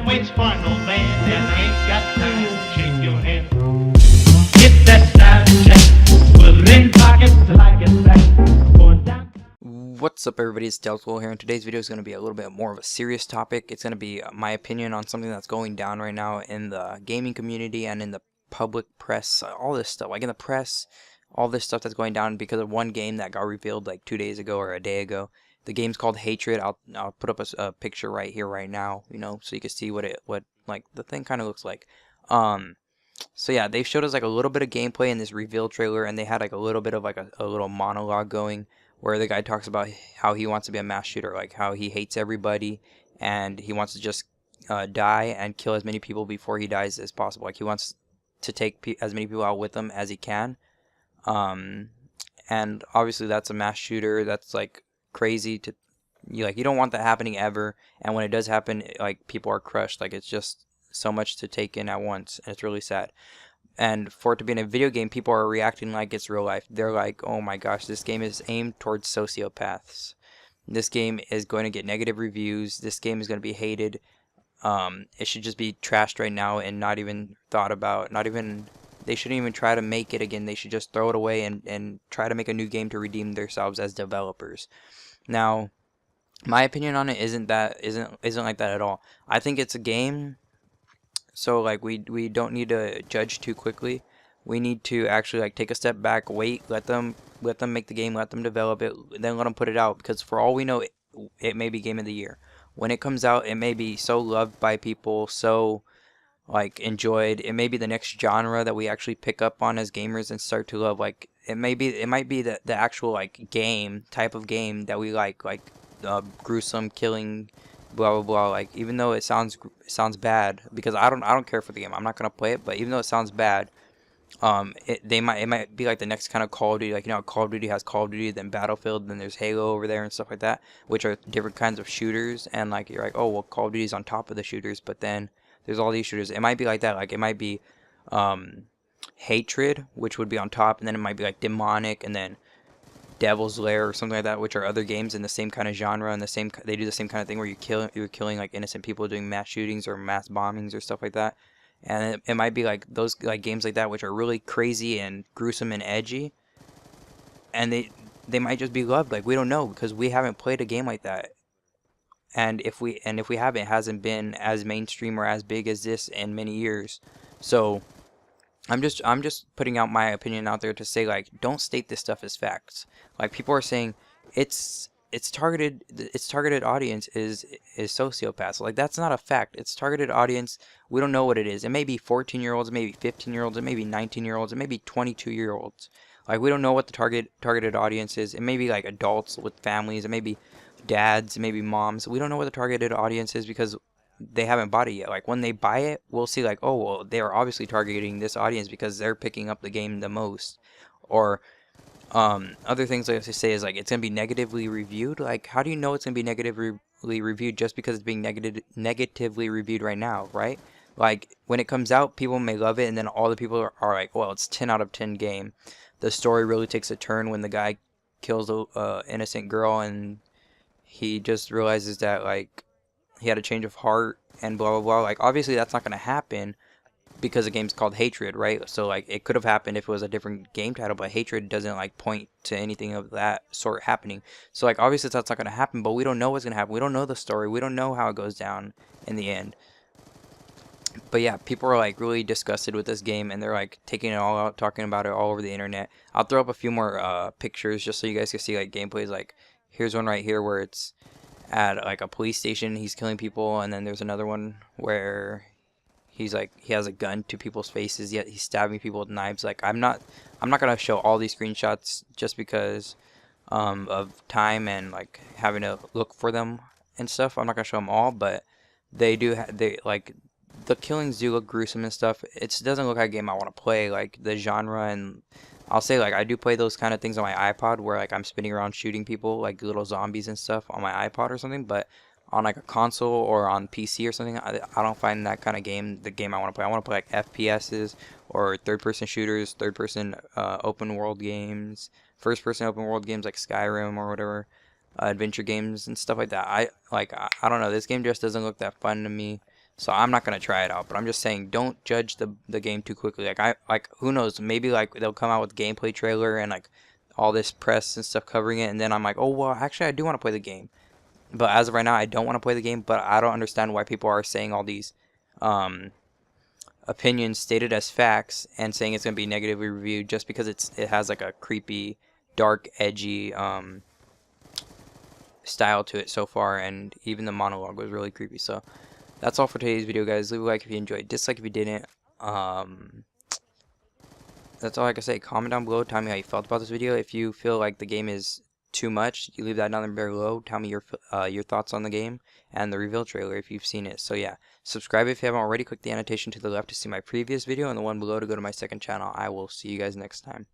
waits for no man and ain't got time to shake your hand. Get that style check, put it in pockets till I get back. Going down. What's up, everybody? It's Deltwell here, and today's video is going to be a little bit more of a serious topic. It's going to be my opinion on something that's going down right now in the gaming community and in the public press, all this stuff, like in the press, all this stuff that's going down because of one game that got revealed like 2 days ago or a day ago. The game's called Hatred. I'll put up a picture right here, right now, you know, so you can see what like the thing kind of looks like. So yeah, they showed us like a little bit of gameplay in this reveal trailer, and they had like a little bit of like a little monologue going, where the guy talks about how he wants to be a mass shooter, like how he hates everybody and he wants to just die and kill as many people before he dies as possible. Like he wants to take as many people out with him as he can. And obviously that's a mass shooter. That's like crazy to you don't want that happening ever. And when it does happen, like people are crushed. Like it's just so much to take in at once, and it's really sad. And for it to be in a video game, people are reacting like it's real life. They're like, oh my gosh, this game is aimed towards sociopaths. This game is going to get negative reviews. This game is going to be hated. It should just be trashed right now and not even thought about. They shouldn't even try to make it again. They should just throw it away and try to make a new game to redeem themselves as developers. Now, my opinion on it isn't like that at all. I think it's a game. So like we don't need to judge too quickly. We need to actually like take a step back, wait, let them make the game, let them develop it, then let them put it out, because for all we know, it may be game of the year. When it comes out, it may be so loved by people, so like enjoyed. It may be the next genre that we actually pick up on as gamers and start to love. Like it might be the actual like game type of game that we like gruesome killing, blah blah blah. Like even though it sounds bad, because I don't care for the game, I'm not gonna play it, but even though it sounds bad, it might be like the next kind of Call of Duty. Like, you know, Call of Duty has Call of Duty, then Battlefield, then there's Halo over there and stuff like that, which are different kinds of shooters. And like you're like, oh well, Call of Duty's on top of the shooters, but then there's all these shooters. It might be like that. Like it might be Hatred, which would be on top, and then it might be like Demonic, and then Devil's Lair or something like that, which are other games in the same kind of genre, and they do the same kind of thing where you're killing like innocent people, doing mass shootings or mass bombings or stuff like that. And it might be like those like games like that, which are really crazy and gruesome and edgy, and they might just be loved. Like we don't know, because we haven't played a game like that. And if we haven't, it hasn't been as mainstream or as big as this in many years. So I'm just putting out my opinion out there to say, like, don't state this stuff as facts. Like people are saying its targeted audience is sociopaths. Like that's not a fact. Its targeted audience, we don't know what it is. It may be 14-year-olds, it may be 15-year-olds, it may be 19-year-olds, it may be 22-year-olds. Like we don't know what the targeted audience is. It may be like adults with families, it may be dads, it may be moms. We don't know what the targeted audience is because they haven't bought it yet. Like when they buy it, we'll see like, oh well, they are obviously targeting this audience because they're picking up the game the most. Or other things I have to say is like, it's gonna be negatively reviewed. Like how do you know it's gonna be negatively reviewed just because it's being negatively reviewed right now, right? Like when it comes out, people may love it, and then all the people are like, well, it's 10 out of 10 game. The story really takes a turn when the guy kills a innocent girl, and he just realizes that like he had a change of heart and blah blah blah. Like obviously that's not gonna happen because the game's called Hatred, right? So like it could have happened if it was a different game title, but Hatred doesn't like point to anything of that sort happening. So like obviously that's not gonna happen, but we don't know what's gonna happen. We don't know the story. We don't know how it goes down in the end. But yeah, people are like really disgusted with this game, and they're like taking it all out, talking about it all over the internet. I'll throw up a few more pictures just so you guys can see like gameplays. Like here's one right here where it's at like a police station, he's killing people, and then there's another one where he's like, he has a gun to people's faces, yet he's stabbing people with knives. Like I'm not gonna show all these screenshots just because of time and like having to look for them and stuff. I'm not gonna show them all, but they like the killings do look gruesome and stuff. It doesn't look like a game I want to play. Like the genre, and I'll say like I do play those kind of things on my iPod where like I'm spinning around shooting people like little zombies and stuff on my iPod or something, but on like a console or on PC or something, I don't find that kind of game the game I want to play. I want to play like FPSs or third-person shooters, third-person open world games, first-person open world games like Skyrim or whatever, adventure games and stuff like that. I don't know, this game just doesn't look that fun to me. So I'm not gonna try it out, but I'm just saying don't judge the game too quickly. Like who knows, maybe like they'll come out with gameplay trailer and like all this press and stuff covering it, and then I'm like, oh well, actually I do want to play the game. But as of right now, I don't want to play the game. But I don't understand why people are saying all these opinions stated as facts and saying it's gonna be negatively reviewed just because it has like a creepy, dark, edgy style to it so far, and even the monologue was really creepy. So that's all for today's video, guys. Leave a like if you enjoyed, dislike if you didn't. That's all I can say. Comment down below, tell me how you felt about this video. If you feel like the game is too much, you leave that down there below. Tell me your thoughts on the game and the reveal trailer if you've seen it. So yeah, subscribe if you haven't already. Click the annotation to the left to see my previous video and the one below to go to my second channel. I will see you guys next time.